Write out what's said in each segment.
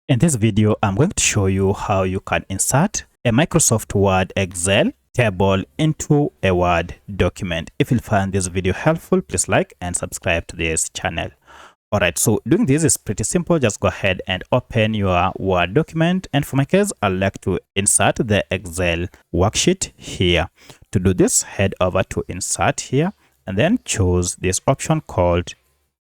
In this video, I'm going to show you how you can insert a Microsoft Word Excel table into a Word document. If you find this video helpful, please like and subscribe to this channel. Alright, so doing this is pretty simple. Just go ahead and open your Word document. And for my case, I'd like to insert the Excel worksheet here. To do this, head over to Insert here and then choose this option called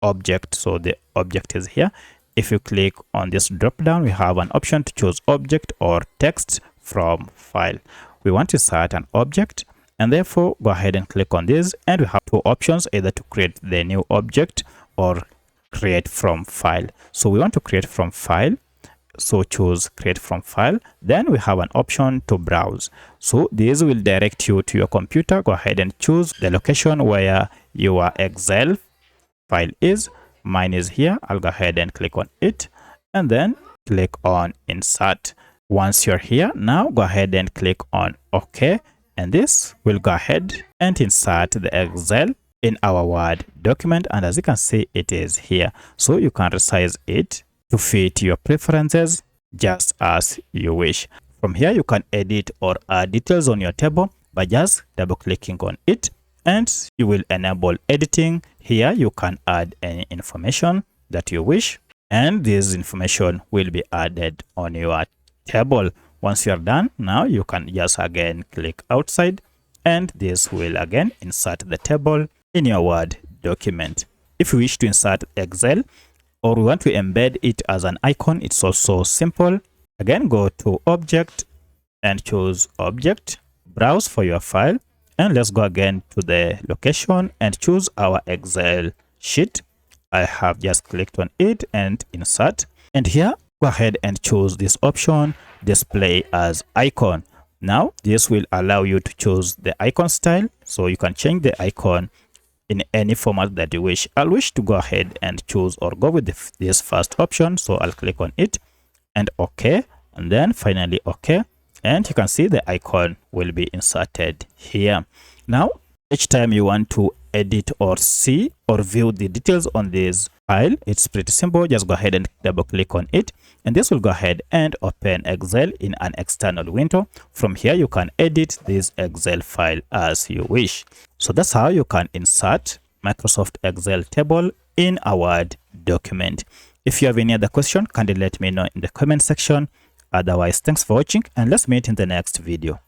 Object. So the object is here. If you click on this drop down, we have an option to choose object or text from file. We want to insert an object, and therefore go ahead and click on this, and we have two options, either to create the new object or create from file. So we want to create from file, so choose create from file. Then we have an option to browse. So this will direct you to your computer. Go ahead and choose the location where your Excel file is. Mine is here. I'll go ahead and click on it and then click on insert. Once you're here, now go ahead and click on OK, and this will go ahead and insert the Excel in our Word document. And as you can see, it is here. So you can resize it to fit your preferences just as you wish. From here, you can edit or add details on your table by just double clicking on it, and you will enable editing. Here you can add any information that you wish, and this information will be added on your table. Once you are done, now you can just again click outside, and this will again insert the table in your Word document. If you wish to insert Excel or we want to embed it as an icon, it's also simple. Again, go to Object and choose Object, browse for your file, and let's go again to the location and choose our Excel sheet. I have just clicked on it and insert. And here, go ahead and choose this option, display as icon. Now, this will allow you to choose the icon style. So you can change the icon in any format that you wish. I'll wish to go ahead and choose or go with this first option. So I'll click on it and OK. And then finally OK. And you can see the icon will be inserted here. Now, each time you want to edit or see or view the details on this file, it's pretty simple. Just go ahead and double click on it, and this will go ahead and open Excel in an external window. From here, you can edit this Excel file as you wish. So that's how you can insert Microsoft Excel table in a Word document. If you have any other question, kindly let me know in the comment section. Otherwise, thanks for watching, and let's meet in the next video.